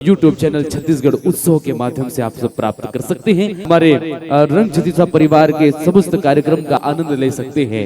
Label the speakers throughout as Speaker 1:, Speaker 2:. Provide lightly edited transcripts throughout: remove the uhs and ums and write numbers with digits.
Speaker 1: YouTube channel Chhattisgarh उत्सव के माध्यम से आप सब प्राप्त कर सकते हैं। हमारे रंग छत्तीसा परिवार के समस्त कार्यक्रम का आनंद ले सकते हैं।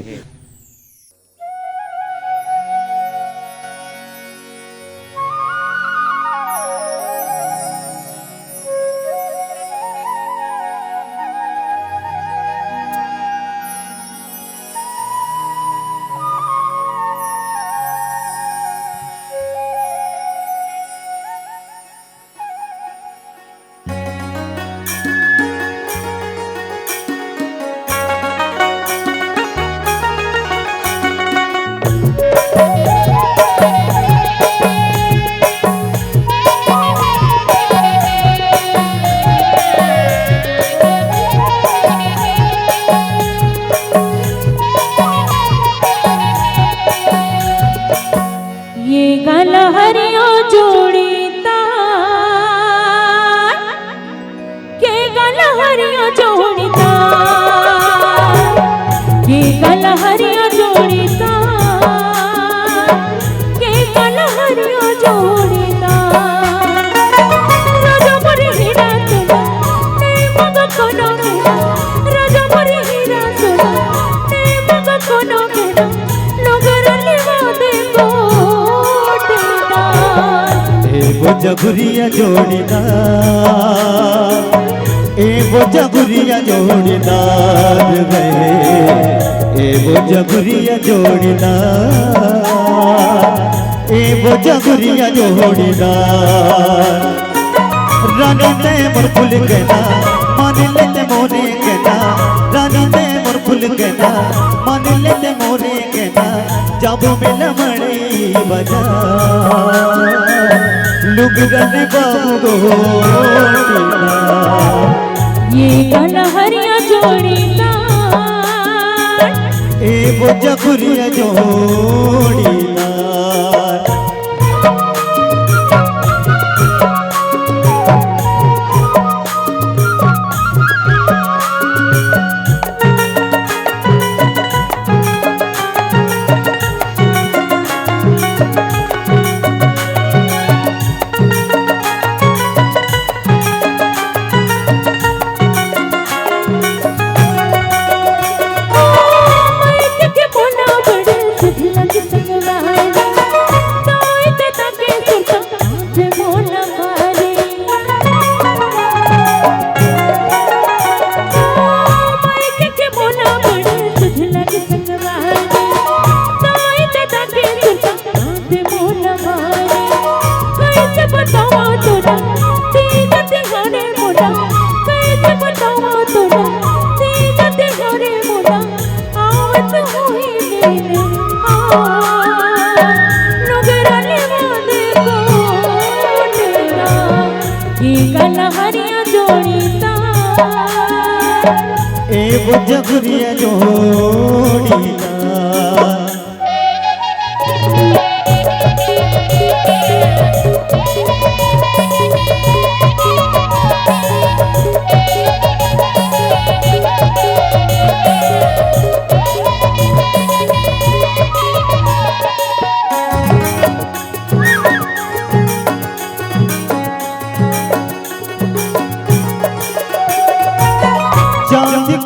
Speaker 2: हरियो जोड़ीता के गल हरियो जोड़ीता के गल हरियो जोड़ीता के गल हरियो जोड़ीता राजा परी हीरा तुला ने मग कोनो मेरा राजा परी हीरा तुला ने मग कोनो मेरा नगरली वादे को
Speaker 3: वो जगुरिया जोड़ीदार वो जगुरिया जोड़ीदार गए वो जगुरिया जोड़ीदार वो जगुरिया जोड़ीदार रानी ते मोर फुल कहना मान लेते मोरे कहना रानी ते मोर फुल कहना मान लेते मोरे कहना जब मिला मड़ी बजा लुगरने बाबू
Speaker 2: ये गल हरिया जोड़ीता
Speaker 3: वो जगुरिया जोड़ीदार वो जगुरिया जोड़ीदार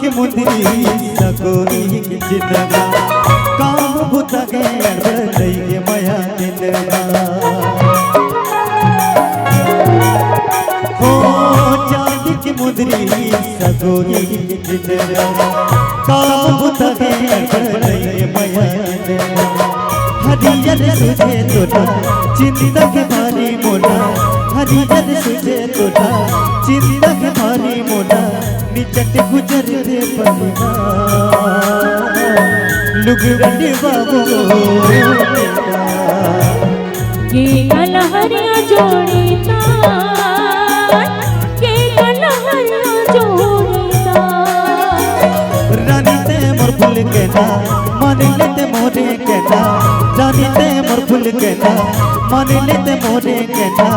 Speaker 3: के मुंदरी सकोरी की जिंदगा काम बुता के लई के माया दिलगा हो चांदी की मुंदरी सकोरी की जिंदगा काम बुता के लई के माया दिलगा हरियर तुझे तोड़ा चिंता के भारी मोना हरियर तुझे तोड़ा चिंता के भारी मोना निचट गुजरते पड़ना लुगरने बाबू
Speaker 2: के गल हरिया जोड़ीता के गल हरिया जोड़ीता
Speaker 3: रानी ते मोर फुल कहना मान लेते मोरे कहना रानी ते मोर फुल कहना मान लेते मोरे कहना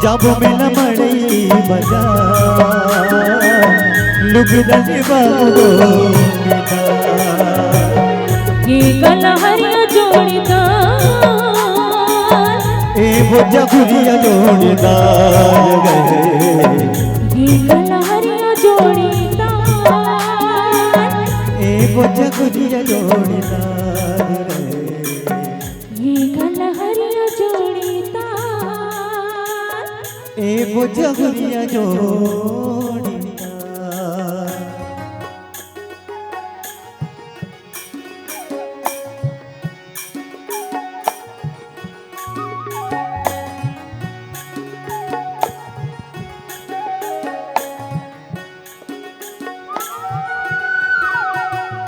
Speaker 3: जब मिला मड़ी बजा लुगरने बाबू
Speaker 2: के गल हरिया जोड़ीता
Speaker 3: वो जगुरिया जोड़ीदार गए
Speaker 2: ये कलहरिया जोड़ीदार
Speaker 3: वो जगुरिया जोड़ीदार गए
Speaker 2: ये कलहरिया जोड़ीदार
Speaker 3: वो जगुरिया जोड़ीदार